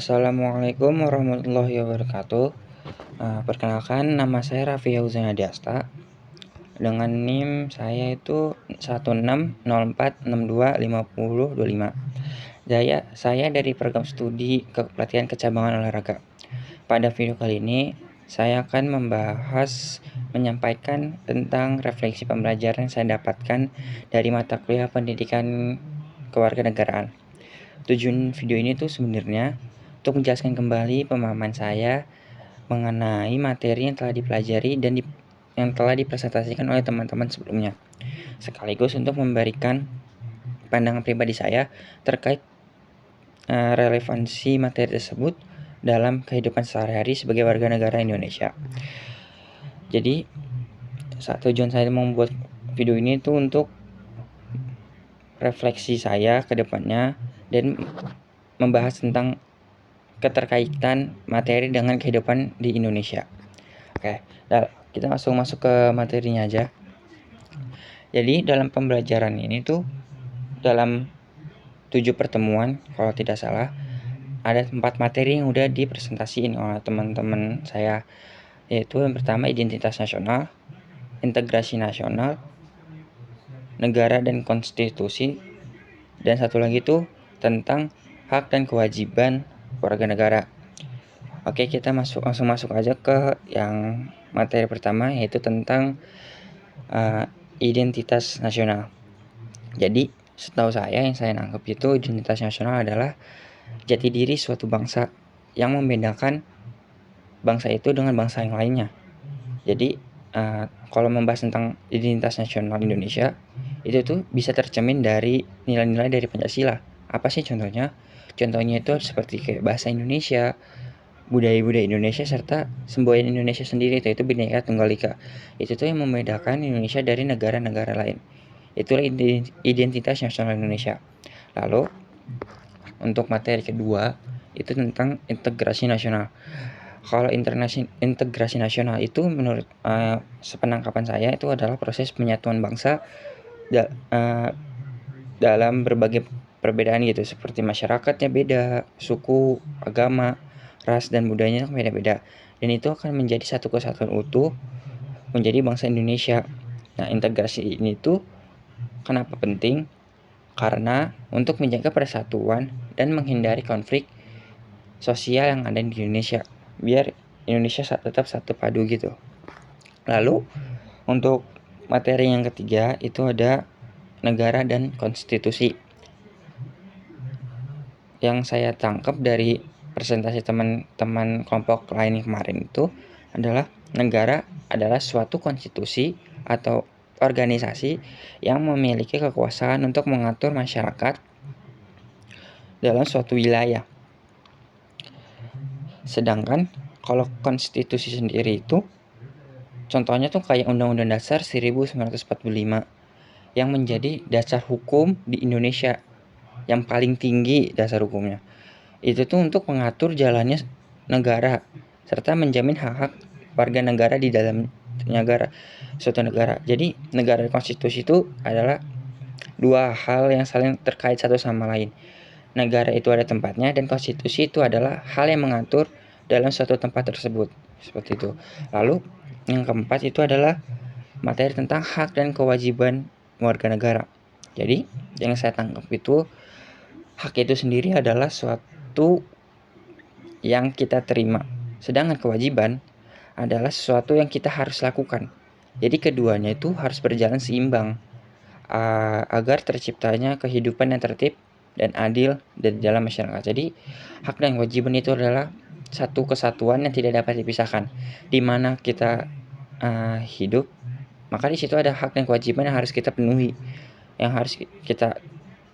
Assalamualaikum warahmatullahi wabarakatuh. Perkenalkan, nama saya Raffi Yauzan Adiasta. Dengan NIM saya itu 1604625025. Saya dari program studi Kepelatihan Kecabangan Olahraga. Pada video kali ini, saya akan menyampaikan tentang refleksi pembelajaran yang saya dapatkan dari mata kuliah Pendidikan Kewarganegaraan. Tujuan video ini tuh sebenarnya untuk menjelaskan kembali pemahaman saya mengenai materi yang telah dipelajari dan yang telah dipresentasikan oleh teman-teman sebelumnya, sekaligus untuk memberikan pandangan pribadi saya terkait relevansi materi tersebut dalam kehidupan sehari-hari sebagai warga negara Indonesia. Jadi, tujuan saya membuat video ini itu untuk refleksi saya ke depannya dan membahas tentang keterkaitan materi dengan kehidupan di Indonesia. Oke, kita masuk ke materinya aja. Jadi dalam pembelajaran ini tuh dalam 7 pertemuan kalau tidak salah ada 4 materi yang udah dipresentasiin oleh teman-teman saya, yaitu yang pertama identitas nasional, integrasi nasional, negara dan konstitusi, dan satu lagi tuh tentang hak dan kewajiban warga negara. Oke, kita langsung masuk aja ke yang materi pertama, yaitu tentang identitas nasional. Jadi setahu saya, yang saya nangkep itu identitas nasional adalah jati diri suatu bangsa yang membedakan bangsa itu dengan bangsa yang lainnya. Jadi kalau membahas tentang identitas nasional Indonesia, itu tuh bisa tercermin dari nilai-nilai dari Pancasila. Apa sih contohnya? Contohnya itu seperti kayak bahasa Indonesia, budaya-budaya Indonesia, serta semboyan Indonesia sendiri, yaitu Bhinneka Tunggal Ika. Itu tuh yang membedakan Indonesia dari negara-negara lain. Itulah identitas nasional Indonesia. Lalu untuk materi kedua itu tentang integrasi nasional. Kalau integrasi nasional itu menurut sepenangkapan saya itu adalah proses penyatuan bangsa dalam berbagai perbedaan gitu, seperti masyarakatnya beda, suku, agama, ras dan budayanya beda-beda, dan itu akan menjadi satu kesatuan utuh menjadi bangsa Indonesia. Nah, integrasi ini tuh kenapa penting? Karena untuk menjaga persatuan dan menghindari konflik sosial yang ada di Indonesia, biar Indonesia tetap satu padu gitu. Lalu untuk materi yang ketiga itu ada negara dan konstitusi. Yang saya tangkap dari presentasi teman-teman kelompok lain kemarin itu adalah negara adalah suatu konstitusi atau organisasi yang memiliki kekuasaan untuk mengatur masyarakat dalam suatu wilayah. Sedangkan kalau konstitusi sendiri itu contohnya tuh kayak Undang-Undang Dasar 1945 yang menjadi dasar hukum di Indonesia, yang paling tinggi dasar hukumnya. Itu tuh untuk mengatur jalannya negara serta menjamin hak-hak warga negara di dalam suatu negara. Jadi negara dan konstitusi itu adalah dua hal yang saling terkait satu sama lain. Negara itu ada tempatnya dan konstitusi itu adalah hal yang mengatur dalam suatu tempat tersebut, seperti itu. Lalu yang keempat itu adalah materi tentang hak dan kewajiban warga negara. Jadi yang saya tangkap itu hak itu sendiri adalah suatu yang kita terima, sedangkan kewajiban adalah sesuatu yang kita harus lakukan. Jadi keduanya itu harus berjalan seimbang agar terciptanya kehidupan yang tertib dan adil di dalam masyarakat. Jadi hak dan kewajiban itu adalah satu kesatuan yang tidak dapat dipisahkan. Di mana kita hidup, maka di situ ada hak dan kewajiban yang harus kita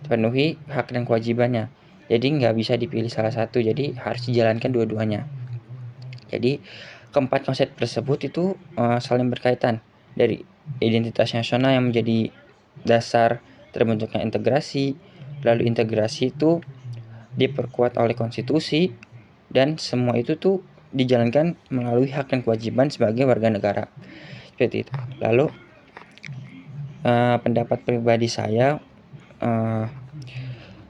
penuhi, hak dan kewajibannya. Jadi nggak bisa dipilih salah satu, jadi harus dijalankan dua-duanya. Jadi keempat konsep tersebut itu saling berkaitan, dari identitas nasional yang menjadi dasar terbentuknya integrasi, lalu integrasi itu diperkuat oleh konstitusi, dan semua itu tuh dijalankan melalui hak dan kewajiban sebagai warga negara, seperti itu. Lalu pendapat pribadi saya,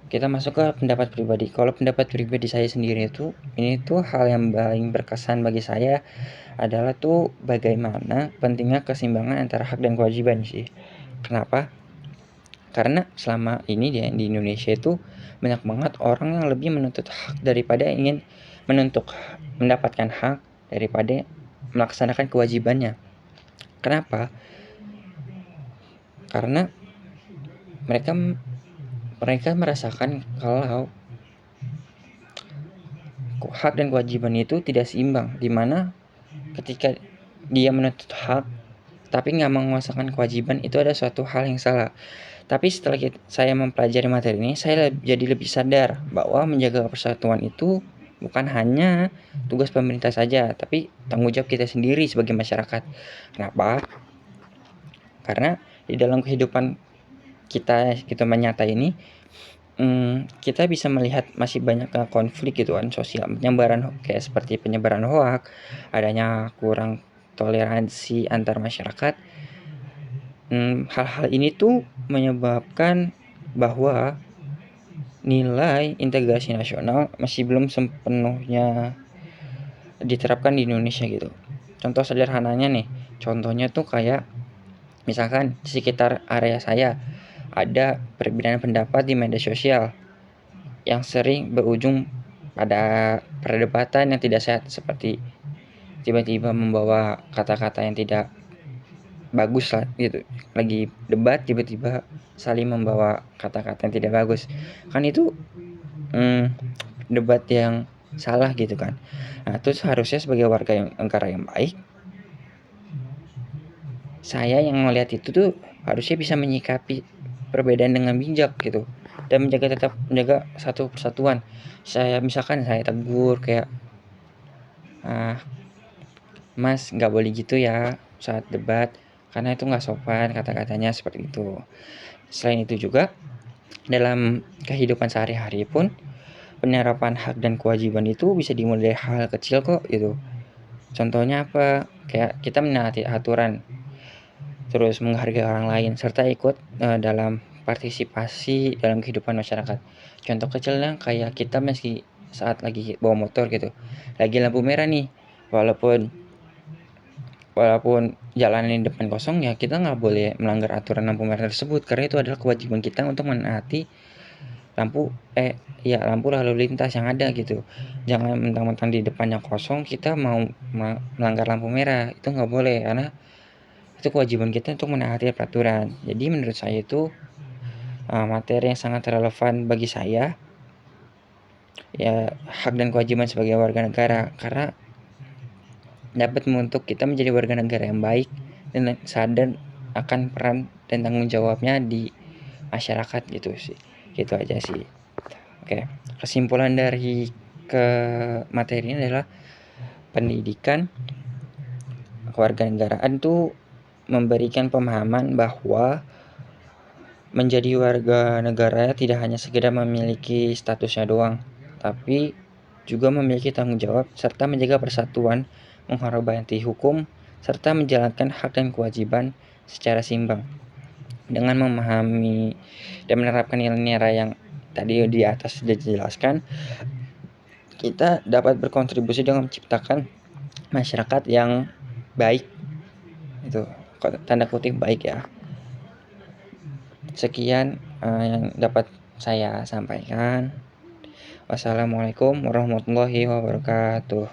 kita masuk ke pendapat pribadi. Kalau pendapat pribadi saya sendiri itu, ini tuh hal yang paling berkesan bagi saya adalah tuh bagaimana pentingnya keseimbangan antara hak dan kewajiban sih. Kenapa? Karena selama ini di Indonesia itu banyak banget orang yang lebih menuntut hak daripada ingin mendapatkan hak daripada melaksanakan kewajibannya. Kenapa? Karena mereka mereka merasakan kalau hak dan kewajiban itu tidak seimbang, dimana ketika dia menuntut hak tapi nggak menguasakan kewajiban, itu ada suatu hal yang salah. Tapi setelah saya mempelajari materi ini, saya jadi lebih sadar bahwa menjaga persatuan itu bukan hanya tugas pemerintah saja, tapi tanggung jawab kita sendiri sebagai masyarakat. Kenapa? Karena di dalam kehidupan kita nyata ini, kita bisa melihat masih banyak konflik gitu kan, sosial, kayak seperti penyebaran hoak, adanya kurang toleransi antar masyarakat. Hal-hal ini tuh menyebabkan bahwa nilai integrasi nasional masih belum sepenuhnya diterapkan di Indonesia gitu. Contoh sederhananya nih, contohnya tuh kayak misalkan di sekitar area saya ada perbedaan pendapat di media sosial yang sering berujung pada perdebatan yang tidak sehat, seperti tiba-tiba membawa kata-kata yang tidak bagus lah gitu, lagi debat tiba-tiba saling membawa kata-kata yang tidak bagus, kan itu debat yang salah gitu kan. Nah, terus harusnya sebagai warga negara yang baik, saya yang melihat itu tuh harusnya bisa menyikapi perbedaan dengan bijak gitu, dan tetap menjaga satu persatuan. Misalkan saya tegur kayak, Mas nggak boleh gitu ya saat debat, karena itu nggak sopan kata-katanya, seperti itu. Selain itu juga dalam kehidupan sehari-hari pun penerapan hak dan kewajiban itu bisa dimulai dari hal kecil kok gitu. Contohnya apa? Kayak kita menaati aturan, terus menghargai orang lain, serta ikut dalam partisipasi dalam kehidupan masyarakat. Contoh kecilnya kayak kita meski saat lagi bawa motor gitu, lagi lampu merah nih, walaupun jalan di depan kosong, ya kita nggak boleh melanggar aturan lampu merah tersebut, karena itu adalah kewajiban kita untuk menaati lampu lalu lintas yang ada gitu. Jangan mentang-mentang di depannya kosong kita mau melanggar lampu merah, itu nggak boleh, karena itu kewajiban kita untuk menaati peraturan. Jadi menurut saya itu materi yang sangat relevan bagi saya, ya, hak dan kewajiban sebagai warga negara, karena dapat membentuk kita menjadi warga negara yang baik dan sadar akan peran dan tanggung jawabnya di masyarakat gitu sih. Gitu aja sih. Oke, kesimpulan dari materi ini adalah pendidikan kewarganegaraan itu memberikan pemahaman bahwa menjadi warga negara tidak hanya sekedar memiliki statusnya doang, tapi juga memiliki tanggung jawab serta menjaga persatuan, menghormati hukum, serta menjalankan hak dan kewajiban secara seimbang. Dengan memahami dan menerapkan nilai-nilai yang tadi di atas sudah dijelaskan, kita dapat berkontribusi dengan menciptakan masyarakat yang baik. Itu tanda kutip baik ya. Sekian yang dapat saya sampaikan. Wassalamualaikum warahmatullahi wabarakatuh.